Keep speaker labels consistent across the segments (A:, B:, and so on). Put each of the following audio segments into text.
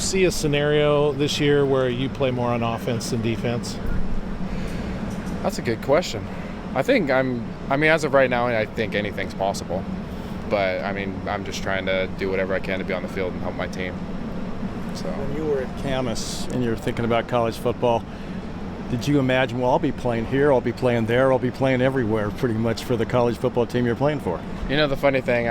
A: see a scenario this year where you play more on offense than defense?
B: That's a good question. I think as of right now, I think anything's possible. But, I'm just trying to do whatever I can to be on the field and help my team. So.
C: When you were at Camas and you're thinking about college football, did you imagine, well, I'll be playing here, I'll be playing there, I'll be playing everywhere pretty much for the college football team you're playing for?
B: The funny thing,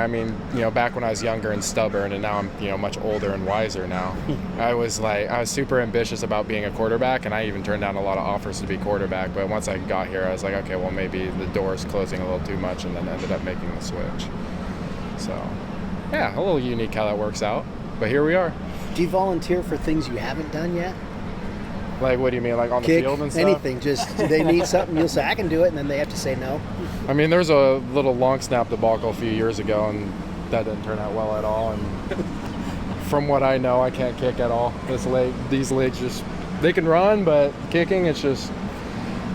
B: back when I was younger and stubborn, and now I'm, much older and wiser now, I was super ambitious about being a quarterback, and I even turned down a lot of offers to be quarterback. But once I got here, I was like, okay, well, maybe the door's closing a little too much, and then ended up making the switch. So, yeah, a little unique how that works out. But here we are.
D: Do you volunteer for things you haven't done yet?
B: Like, what do you mean, like on the
D: Kick,
B: field and stuff?
D: anything, just they need something, you'll say, I can do it, and then they have to say no.
B: There's a little long snap debacle a few years ago, and that didn't turn out well at all. And from what I know, I can't kick at all. These legs just, they can run, but kicking, it's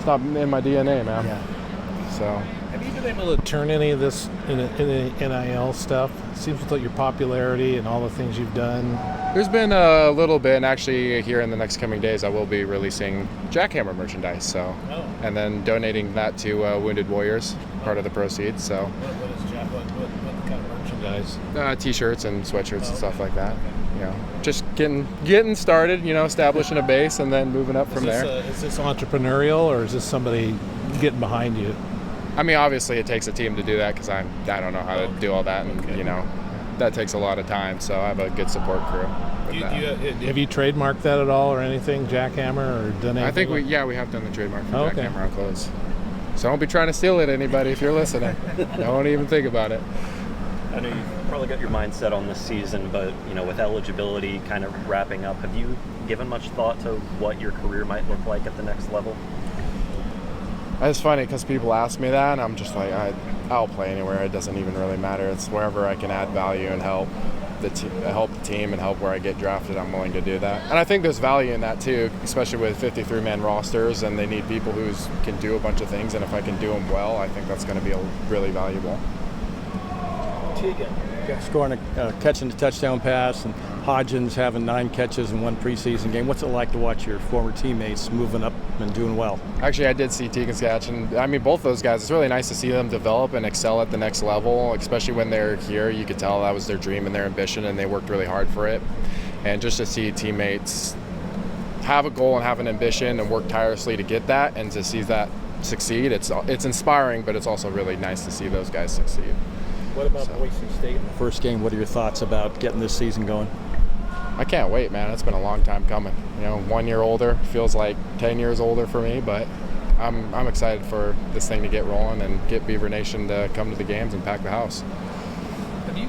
B: not in my DNA, man.
D: Yeah.
B: So.
A: Have you been able to turn any of this in the NIL stuff? It seems like your popularity and all the things you've done.
B: There's been a little bit, and actually here in the next coming days, I will be releasing Jackhammer merchandise. So, and then donating that to Wounded Warriors, part of the proceeds. So,
A: what kind of merchandise?
B: T-shirts and sweatshirts and stuff like that. Just getting started. Establishing a base and then moving up from there.
A: Is this entrepreneurial, or is this somebody getting behind you?
B: Obviously it takes a team to do that because I don't know how to do all that, and that takes a lot of time. So I have a good support crew.
A: Have you trademarked that at all or anything, Jackhammer, or done anything?
B: I think we have done the trademark for Jackhammer on clothes. So don't be trying to steal it, anybody, if you're listening. Don't even think about it.
E: I know you've probably got your mindset on this season, but with eligibility kind of wrapping up, have you given much thought to what your career might look like at the next level?
B: It's funny because people ask me that, and I'm just like, I'll play anywhere. It doesn't even really matter. It's wherever I can add value and help the team and help where I get drafted. I'm willing to do that. And I think there's value in that too, especially with 53-man rosters, and they need people who can do a bunch of things. And if I can do them well, I think that's going to be really valuable.
C: Tegan scoring catching the touchdown pass, and Hodgins having 9 catches in one preseason game. What's it like to watch your former teammates moving up and doing well?
B: Actually, I did see Tegan's catch, and both those guys, it's really nice to see them develop and excel at the next level, especially when they're here. You could tell that was their dream and their ambition, and they worked really hard for it. And just to see teammates have a goal and have an ambition and work tirelessly to get that, and to see that succeed, it's inspiring, but it's also really nice to see those guys succeed.
C: What about Boise State in the first game? What are your thoughts about getting this season going?
B: I can't wait, man. It's been a long time coming. 1 year older feels like 10 years older for me, but I'm excited for this thing to get rolling and get Beaver Nation to come to the games and pack the house.
A: Have you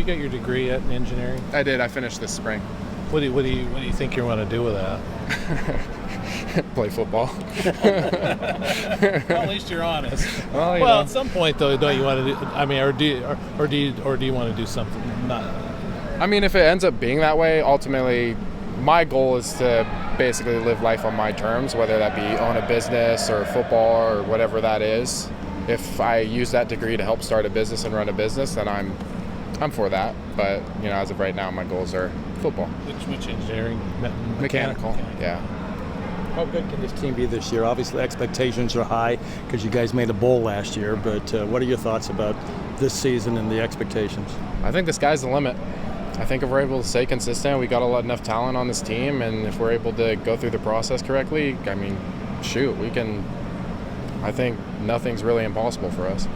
A: got your degree yet in engineering?
B: I did. I finished this spring.
A: What do you think you want to do with that?
B: Play football.
A: Well, at least you're honest. Well, at some point though, don't you want to do? Or do you want to do something? Not.
B: If it ends up being that way, ultimately, my goal is to basically live life on my terms, whether that be own a business or football or whatever that is. If I use that degree to help start a business and run a business, then I'm for that. But as of right now, my goals are football.
A: Which engineering?
B: Mechanical. Yeah.
C: How good can this team be this year? Obviously, expectations are high because you guys made a bowl last year. But what are your thoughts about this season and the expectations?
B: I think the sky's the limit. I think if we're able to stay consistent, we got enough talent on this team, and if we're able to go through the process correctly, we can. I think nothing's really impossible for us.